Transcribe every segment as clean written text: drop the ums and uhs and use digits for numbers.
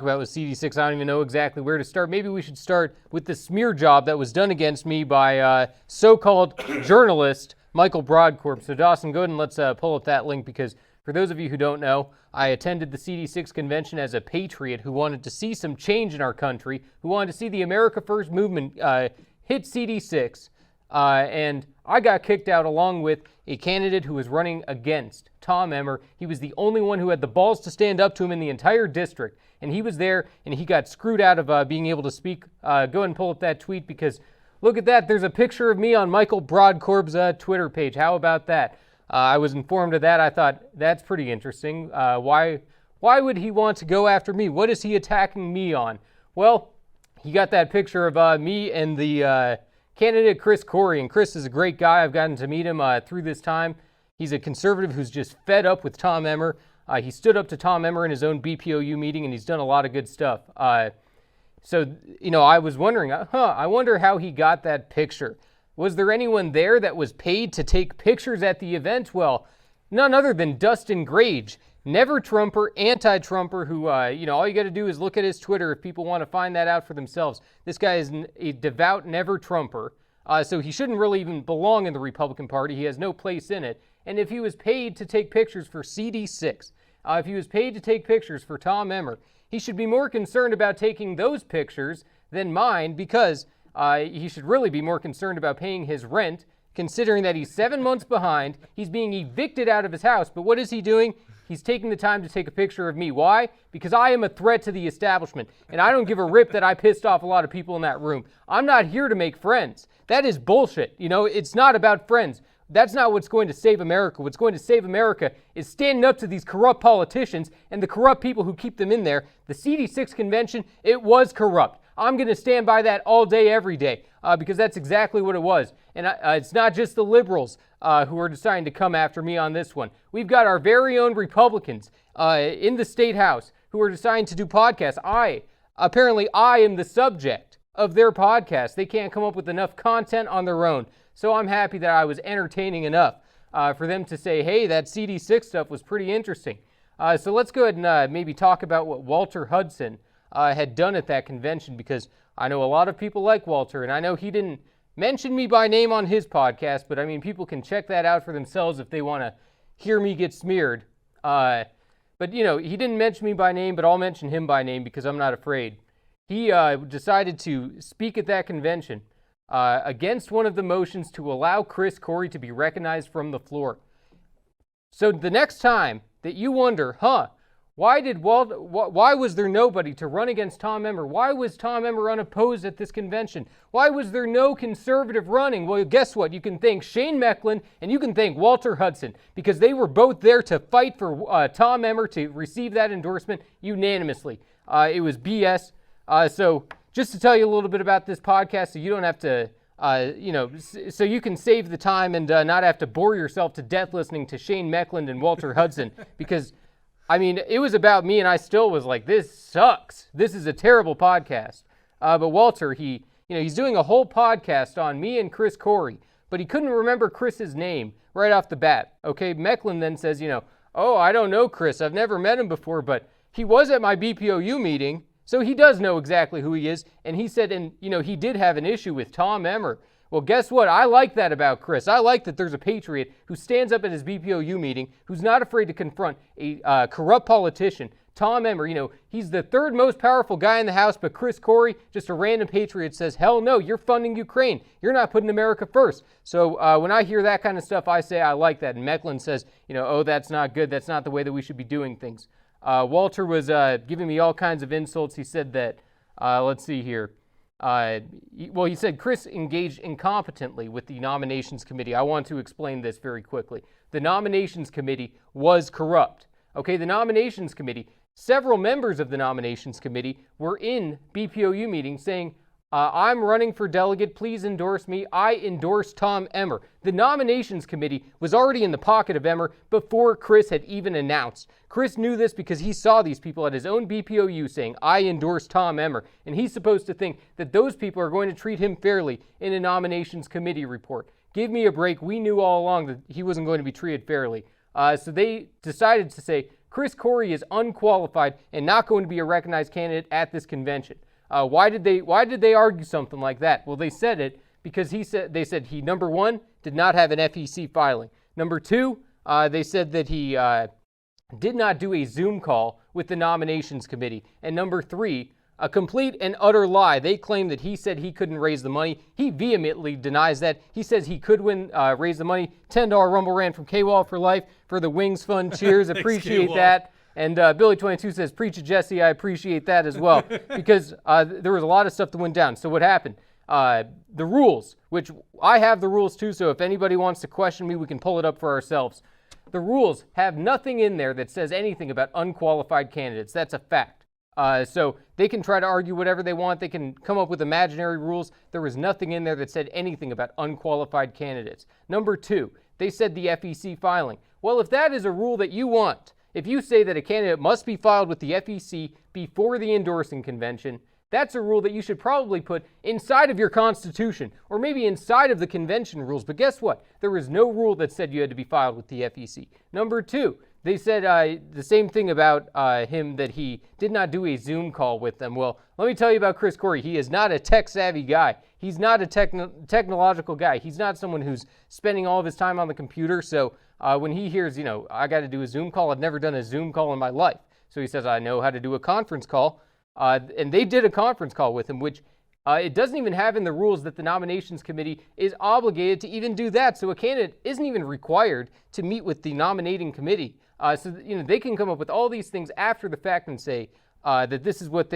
about with CD6. I don't even know exactly where to start. Maybe we should start with the smear job that was done against me by so-called journalist Michael Broadcorp. So Dawson, go ahead and let's pull up that link, because for those of you who don't know, I attended the CD6 convention as a patriot who wanted to see some change in our country, who wanted to see the America First movement hit CD6, and I got kicked out along with a candidate who was running against Tom Emmer. He was the only one who had the balls to stand up to him in the entire district, and he was there, and he got screwed out of being able to speak. Go ahead and pull up that tweet, because look at that. There's a picture of me on Michael Broadcorp's Twitter page. How about that? I was informed of that. I thought, that's pretty interesting. Why would he want to go after me? What is he attacking me on? Well, he got that picture of me and the candidate Chris Corey, and Chris is a great guy. I've gotten to meet him through this time. He's a conservative who's just fed up with Tom Emmer. He stood up to Tom Emmer in his own BPOU meeting, and he's done a lot of good stuff. So, I was wondering, I wonder how he got that picture. Was there anyone there that was paid to take pictures at the event? Well, none other than Dustin Grage, never Trumper, anti-Trumper, who, all you got to do is look at his Twitter if people want to find that out for themselves. This guy is a devout never Trumper, so he shouldn't really even belong in the Republican Party. He has no place in it. And if he was paid to take pictures for CD6, if he was paid to take pictures for Tom Emmer, he should be more concerned about taking those pictures than mine, because he should really be more concerned about paying his rent, considering that he's 7 months behind. He's being evicted out of his house. But what is he doing? He's taking the time to take a picture of me. Why? Because I am a threat to the establishment, and I don't give a rip that I pissed off a lot of people in that room. I'm not here to make friends. That is bullshit. It's not about friends. That's not what's going to save America. What's going to save America is standing up to these corrupt politicians and the corrupt people who keep them in there. The CD6 convention, it was corrupt. I'm going to stand by that all day, every day, because that's exactly what it was. And it's not just the liberals who are deciding to come after me on this one. We've got our very own Republicans in the state house who are deciding to do podcasts. Apparently I am the subject of their podcast. They can't come up with enough content on their own. So I'm happy that I was entertaining enough for them to say, hey, that CD6 stuff was pretty interesting. So let's go ahead and maybe talk about what Walter Hudson had done at that convention, because I know a lot of people like Walter, and I know he didn't mention me by name on his podcast, but I mean, people can check that out for themselves if they want to hear me get smeared. But he didn't mention me by name, but I'll mention him by name because I'm not afraid. He decided to speak at that convention against one of the motions to allow Chris Corey to be recognized from the floor. So the next time that you wonder, why was there nobody to run against Tom Emmer? Why was Tom Emmer unopposed at this convention? Why was there no conservative running? Well, guess what? You can thank Shane Mecklin and you can thank Walter Hudson, because they were both there to fight for Tom Emmer to receive that endorsement unanimously. It was BS. So just to tell you a little bit about this podcast, so you don't have to, so you can save the time and not have to bore yourself to death listening to Shane Mecklin and Walter Hudson, because I mean, it was about me, and I still was like, this sucks. This is a terrible podcast. But Walter, he's doing a whole podcast on me and Chris Corey, but he couldn't remember Chris's name right off the bat. Okay, Mecklin then says, I don't know Chris. I've never met him before, but he was at my BPOU meeting, so he does know exactly who he is. And he said, he did have an issue with Tom Emmer. Well, guess what? I like that about Chris. I like that there's a patriot who stands up at his BPOU meeting, who's not afraid to confront a corrupt politician. Tom Emmer, he's the third most powerful guy in the House, but Chris Corey, just a random patriot, says, hell no, you're funding Ukraine. You're not putting America first. So when I hear that kind of stuff, I say I like that. And Mecklin says, that's not good. That's not the way that we should be doing things. Walter was giving me all kinds of insults. He said that, let's see here. He said Chris engaged incompetently with the nominations committee. I want to explain this very quickly. The nominations committee was corrupt. Okay, the nominations committee, several members of the nominations committee were in BPOU meetings saying, I'm running for delegate, please endorse me. I endorse Tom Emmer. The nominations committee was already in the pocket of Emmer before Chris had even announced. Chris knew this because he saw these people at his own BPOU saying, I endorse Tom Emmer. And he's supposed to think that those people are going to treat him fairly in a nominations committee report. Give me a break. We knew all along that he wasn't going to be treated fairly. So they decided to say, Chris Corey is unqualified and not going to be a recognized candidate at this convention. Why did they argue something like that? Well, they said it because they said he, number one, did not have an FEC filing. Number two, they said that he did not do a Zoom call with the nominations committee. And number three, a complete and utter lie. They claim that he said he couldn't raise the money. He vehemently denies that. He says he could raise the money. $10 Rumble Rant from K-Wall for life for the Wings Fund. Cheers. Appreciate that. And Billy22 says, preach it, Jesse. I appreciate that as well. Because there was a lot of stuff that went down. So what happened? The rules, which I have the rules too, so if anybody wants to question me, we can pull it up for ourselves. The rules have nothing in there that says anything about unqualified candidates. That's a fact. So they can try to argue whatever they want. They can come up with imaginary rules. There was nothing in there that said anything about unqualified candidates. Number two, they said the FEC filing. Well, if that is a rule that you want, if you say that a candidate must be filed with the FEC before the endorsing convention, that's a rule that you should probably put inside of your Constitution or maybe inside of the convention rules. But guess what? There was no rule that said you had to be filed with the FEC. Number two, they said the same thing about him, that he did not do a Zoom call with them. Well, let me tell you about Chris Corey. He is not a tech-savvy guy. He's not a technological guy. He's not someone who's spending all of his time on the computer. So when he hears, I got to do a Zoom call, I've never done a Zoom call in my life. So he says, I know how to do a conference call. And they did a conference call with him, which it doesn't even have in the rules that the nominations committee is obligated to even do that. So a candidate isn't even required to meet with the nominating committee. So they can come up with all these things after the fact and say that this is what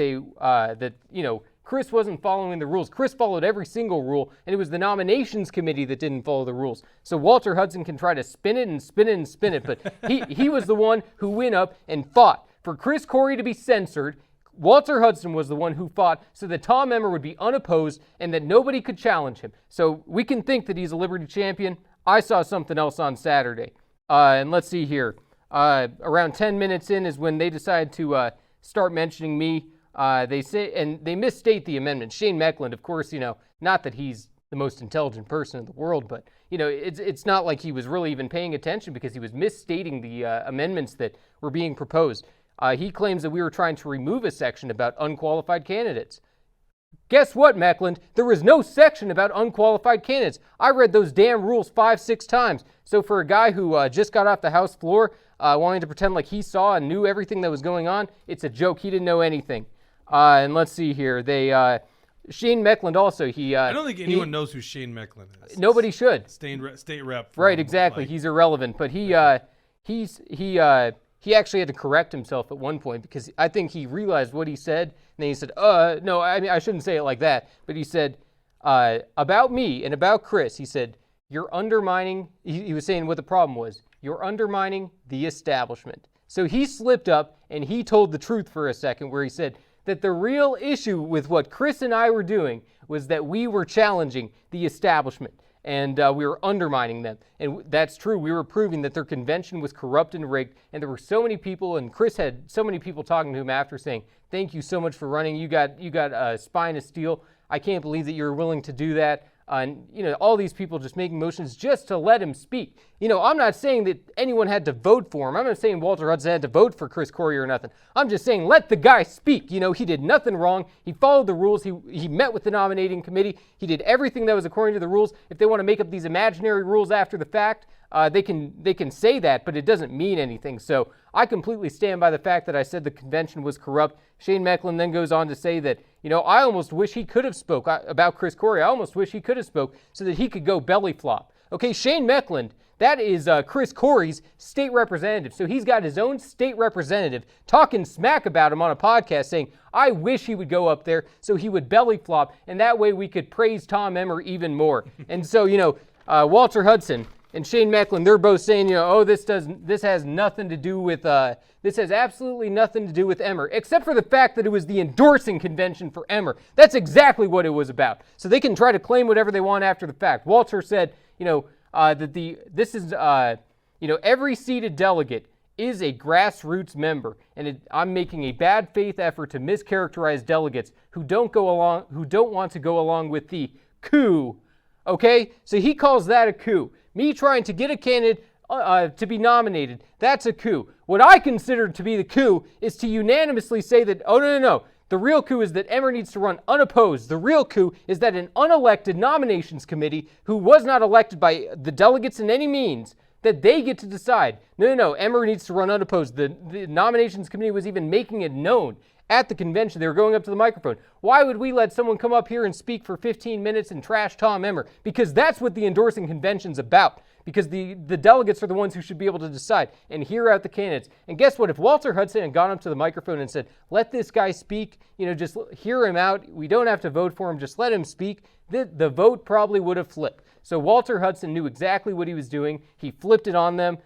Chris wasn't following the rules. Chris followed every single rule, and it was the nominations committee that didn't follow the rules. So Walter Hudson can try to spin it and spin it and spin it, but he was the one who went up and fought for Chris Corey to be censored. Walter Hudson was the one who fought so that Tom Emmer would be unopposed and that nobody could challenge him. So we can think that he's a Liberty champion. I saw something else on Saturday. And let's see here. Around 10 minutes in is when they decided to start mentioning me. They say, and they misstate the amendment. Shane Meckland, of course, not that he's the most intelligent person in the world, but it's not like he was really even paying attention because he was misstating the amendments that were being proposed. He claims that we were trying to remove a section about unqualified candidates. Guess what, Meckland? There was no section about unqualified candidates. I read those damn rules 5-6 times. So for a guy who just got off the House floor, wanting to pretend like he saw and knew everything that was going on, it's a joke. He didn't know anything. And let's see here. Shane Meckland also. I don't think anyone knows who Shane Meckland is. Nobody should. State rep. Right, exactly. He's irrelevant. But he actually had to correct himself at one point because I think he realized what he said. And then he said, no, I mean, I shouldn't say it like that. But he said, about me and about Chris, he said, you're undermining, he was saying what the problem was. You're undermining the establishment. So he slipped up and he told the truth for a second where he said that the real issue with what Chris and I were doing was that we were challenging the establishment. And we were undermining them. And that's true. We were proving that their convention was corrupt and rigged. And there were so many people, and Chris had so many people talking to him after saying, thank you so much for running. You got a spine of steel. I can't believe that you were willing to do that. And, all these people just making motions just to let him speak. I'm not saying that anyone had to vote for him. I'm not saying Walter Hudson had to vote for Chris Corey or nothing. I'm just saying let the guy speak. He did nothing wrong. He followed the rules. He met with the nominating committee. He did everything that was according to the rules. If they want to make up these imaginary rules after the fact, they can say that, but it doesn't mean anything. So I completely stand by the fact that I said the convention was corrupt. Shane Meckland then goes on to say that, I almost wish he could have spoke about Chris Corey. I almost wish he could have spoke so that he could go belly flop. Okay, Shane Meckland, that is Chris Corey's state representative. So he's got his own state representative talking smack about him on a podcast saying, I wish he would go up there so he would belly flop, and that way we could praise Tom Emmer even more. And so, Walter Hudson and Shane Meckland, they're both saying, this has nothing to do with, this has absolutely nothing to do with Emmer, except for the fact that it was the endorsing convention for Emmer. That's exactly what it was about. So they can try to claim whatever they want after the fact. Walter said, that every seated delegate is a grassroots member, and I'm making a bad faith effort to mischaracterize delegates who don't want to go along with the coup. Okay, so he calls that a coup. Me trying to get a candidate to be nominated, that's a coup. What I consider to be the coup is to unanimously say that, oh, no. The real coup is that Emmer needs to run unopposed. The real coup is that an unelected nominations committee who was not elected by the delegates in any means, that they get to decide. No. Emmer needs to run unopposed. The nominations committee was even making it known at the convention. They were going up to the microphone. Why would we let someone come up here and speak for 15 minutes and trash Tom Emmer? Because that's what the endorsing convention's about. Because the delegates are the ones who should be able to decide and hear out the candidates. And guess what? If Walter Hudson had gone up to the microphone and said, let this guy speak, just hear him out. We don't have to vote for him. Just let him speak. The vote probably would have flipped. So Walter Hudson knew exactly what he was doing. He flipped it on them.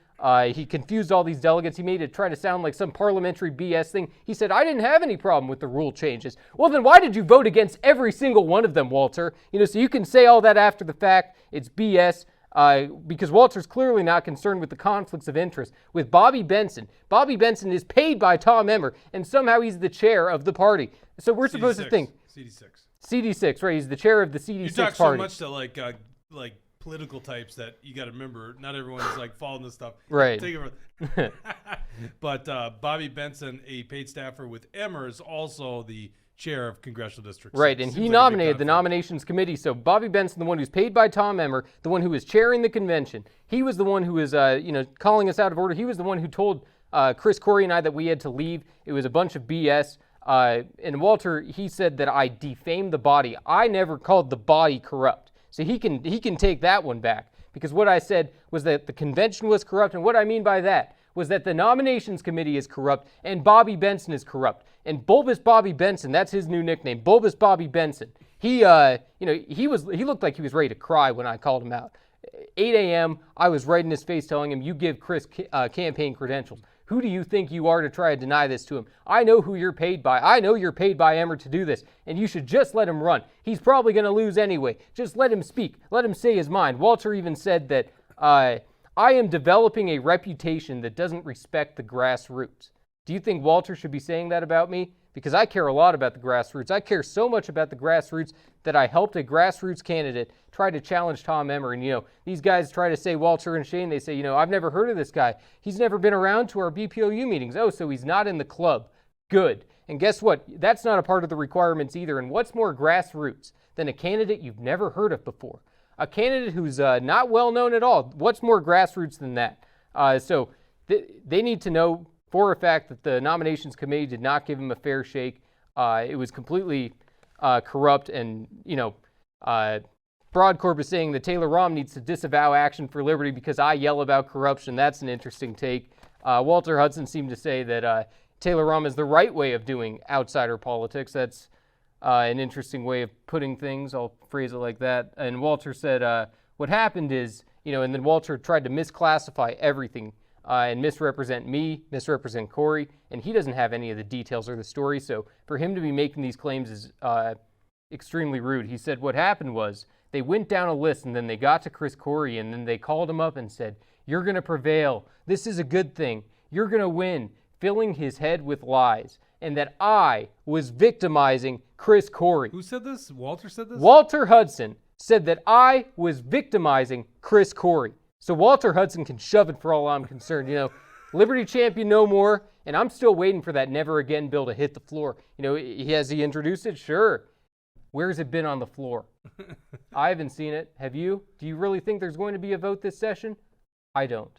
He confused all these delegates. He made it try to sound like some parliamentary BS thing. He said, I didn't have any problem with the rule changes. Well, then why did you vote against every single one of them, Walter? So you can say all that after the fact. It's BS. Because Walter's clearly not concerned with the conflicts of interest with Bobby Benson. Bobby Benson is paid by Tom Emmer, and somehow he's the chair of the party. So we're supposed to think... CD6, right? He's the chair of the CD6 party. You talk so much to like political types that you got to remember, not everyone's following this stuff. Right. But Bobby Benson, a paid staffer with Emmer, is also the chair of Congressional District. Right, and he nominated the nominations committee. So Bobby Benson, the one who's paid by Tom Emmer, the one who was chairing the convention, he was the one who was, calling us out of order. He was the one who told Chris Corey and I that we had to leave. It was a bunch of BS. And Walter, he said that I defamed the body. I never called the body corrupt. So he can take that one back, because what I said was that the convention was corrupt, and what I mean by that was that the nominations committee is corrupt and Bobby Benson is corrupt. And Bulbous Bobby Benson, that's his new nickname, Bulbous Bobby Benson. He looked like he was ready to cry when I called him out. 8 a.m., I was right in his face telling him, you give Chris campaign credentials. Who do you think you are to try to deny this to him? I know who you're paid by. I know you're paid by Emmer to do this, and you should just let him run. He's probably going to lose anyway. Just let him speak. Let him say his mind. Walter even said that I am developing a reputation that doesn't respect the grassroots. Do you think Walter should be saying that about me? Because I care a lot about the grassroots. I care so much about the grassroots that I helped a grassroots candidate try to challenge Tom Emmer. And, these guys try to say Walter and Shane. They say, I've never heard of this guy. He's never been around to our BPOU meetings. Oh, so he's not in the club. Good. And guess what? That's not a part of the requirements either. And what's more grassroots than a candidate you've never heard of before? A candidate who's not well known at all. What's more grassroots than that? So they need to know for a fact that the nominations committee did not give him a fair shake. It was completely corrupt, and, Broadcorp is saying that Taylor Rahm needs to disavow Action for Liberty because I yell about corruption. That's an interesting take. Walter Hudson seemed to say that Taylor Rahm is the right way of doing outsider politics. That's an interesting way of putting things. I'll phrase it like that. And Walter said what happened is, and then Walter tried to misclassify everything and misrepresent me, misrepresent Corey, and he doesn't have any of the details or the story. So for him to be making these claims is extremely rude. He said what happened was they went down a list, and then they got to Chris Corey, and then they called him up and said, you're going to prevail. This is a good thing. You're going to win, filling his head with lies, and that I was victimizing Chris Corey. Who said this? Walter said this? Walter Hudson said that I was victimizing Chris Corey. So Walter Hudson can shove it for all I'm concerned. Liberty champion no more, and I'm still waiting for that never again bill to hit the floor. Has he introduced it? Sure. Where's it been on the floor? I haven't seen it. Have you? Do you really think there's going to be a vote this session? I don't.